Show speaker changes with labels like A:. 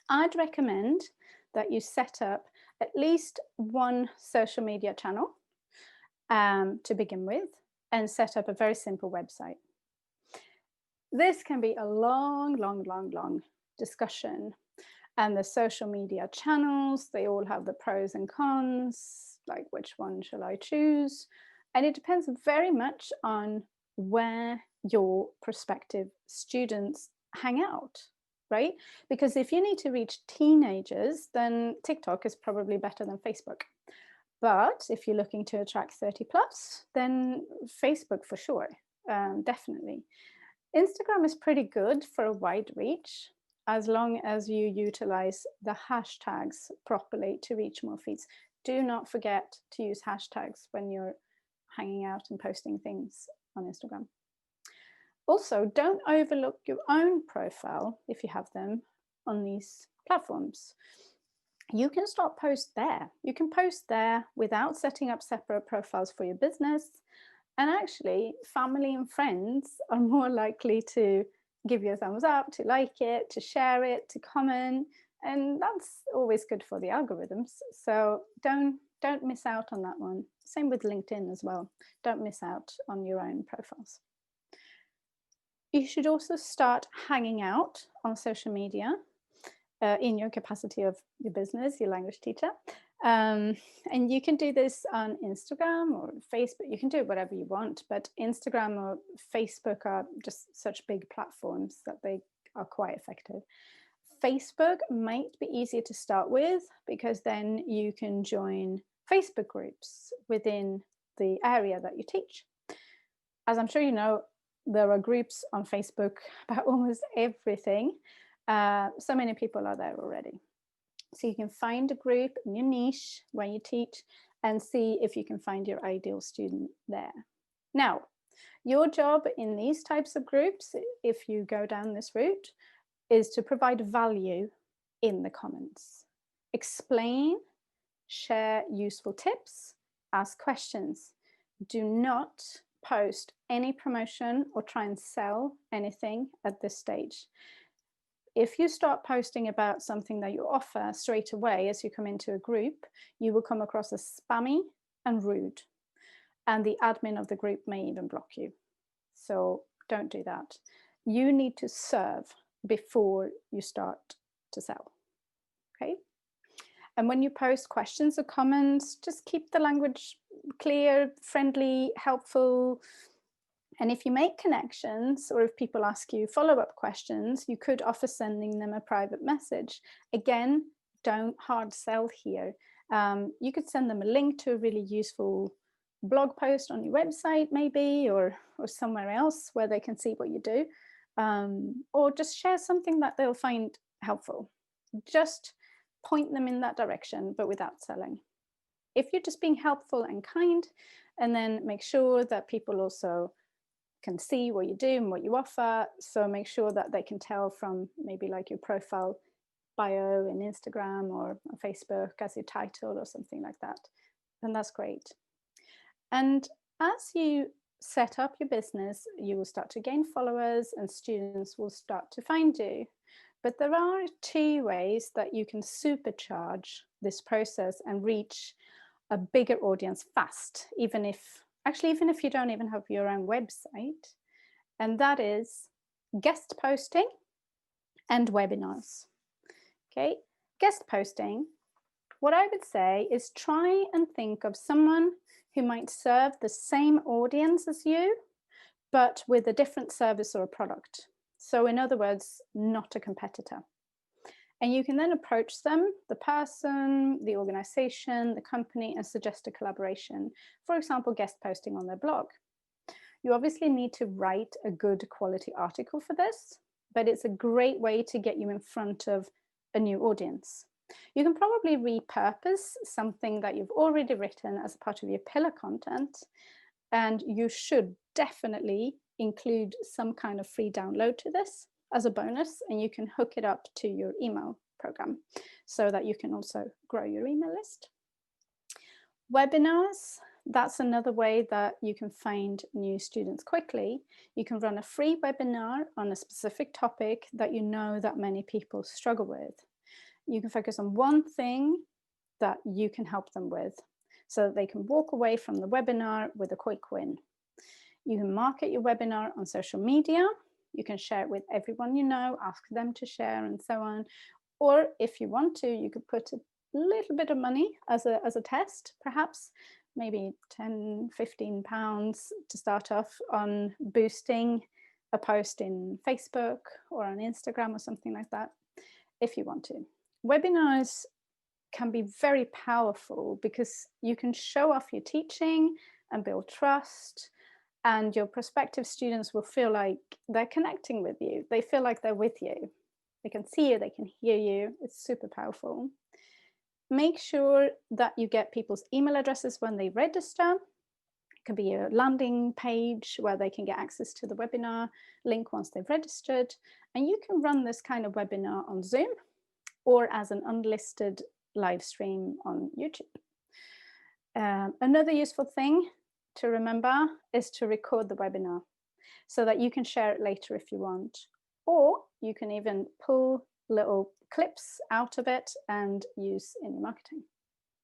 A: I'd recommend that you set up at least one social media channel to begin with, and set up a very simple website. This can be a long discussion. And the social media channels, they all have the pros and cons, like which one shall I choose? And it depends very much on where your prospective students hang out, right? Because if you need to reach teenagers, then TikTok is probably better than Facebook. But if you're looking to attract 30 plus, then Facebook for sure, definitely. Instagram is pretty good for a wide reach, as long as you utilize the hashtags properly to reach more feeds. Do not forget to use hashtags when you're hanging out and posting things on Instagram. Also, don't overlook your own profile if you have them on these platforms. You can start post there. You can post there without setting up separate profiles for your business. And actually, family and friends are more likely to give you a thumbs up, to like it, to share it, to comment. And that's always good for the algorithms. So don't miss out on that one. Same with LinkedIn as well. Don't miss out on your own profiles. You should also start hanging out on social media in your capacity of your business, your language teacher. And you can do this on Instagram or Facebook. You can do it whatever you want, but Instagram or Facebook are just such big platforms that they are quite effective. Facebook might be easier to start with because then you can join Facebook groups within the area that you teach. As I'm sure you know, there are groups on Facebook about almost everything. So many people are there already. So you can find a group in your niche where you teach and see if you can find your ideal student there. Now, your job in these types of groups, if you go down this route, is to provide value in the comments. Explain, share useful tips, ask questions. Do not post any promotion or try and sell anything at this stage. If you start posting about something that you offer straight away as you come into a group, you will come across as spammy and rude. And the admin of the group may even block you. So don't do that. You need to serve before you start to sell. Okay? And when you post questions or comments, just keep the language clear, friendly, helpful. And if you make connections, or if people ask you follow-up questions, you could offer sending them a private message. Again, don't hard sell here. You could send them a link to a really useful blog post on your website maybe, or somewhere else where they can see what you do. Or just share something that they'll find helpful. Just point them in that direction, but without selling. If you're just being helpful and kind, and then make sure that people also can see what you do and what you offer. So make sure that they can tell from maybe like your profile bio in Instagram or on Facebook as your title or something like that. And that's great. And as you set up your business, you will start to gain followers and students will start to find you. But there are 2 ways that you can supercharge this process and reach a bigger audience fast, even if you don't even have your own website, and that is guest posting and webinars. Okay, guest posting, what I would say is try and think of someone who might serve the same audience as you, but with a different service or a product. So in other words, not a competitor. And you can then approach them, the person, the organization, the company, and suggest a collaboration. For example, guest posting on their blog. You obviously need to write a good quality article for this, but it's a great way to get you in front of a new audience. You can probably repurpose something that you've already written as a part of your pillar content, and you should definitely include some kind of free download to this as a bonus, and you can hook it up to your email program so that you can also grow your email list. Webinars, that's another way that you can find new students quickly. You can run a free webinar on a specific topic that you know that many people struggle with. You can focus on one thing that you can help them with so that they can walk away from the webinar with a quick win. You can market your webinar on social media. You can share it with everyone you know, ask them to share and so on. Or if you want to, you could put a little bit of money as a test, perhaps maybe 10, 15 pounds to start off on boosting a post in Facebook or on Instagram or something like that, if you want to. Webinars can be very powerful because you can show off your teaching and build trust, and your prospective students will feel like they're connecting with you. They feel like they're with you. They can see you, they can hear you. It's super powerful. Make sure that you get people's email addresses when they register. It can be a landing page where they can get access to the webinar link once they've registered. And you can run this kind of webinar on Zoom or as an unlisted live stream on YouTube. Another useful thing to remember is to record the webinar so that you can share it later if you want. Or you can even pull little clips out of it and use in your marketing.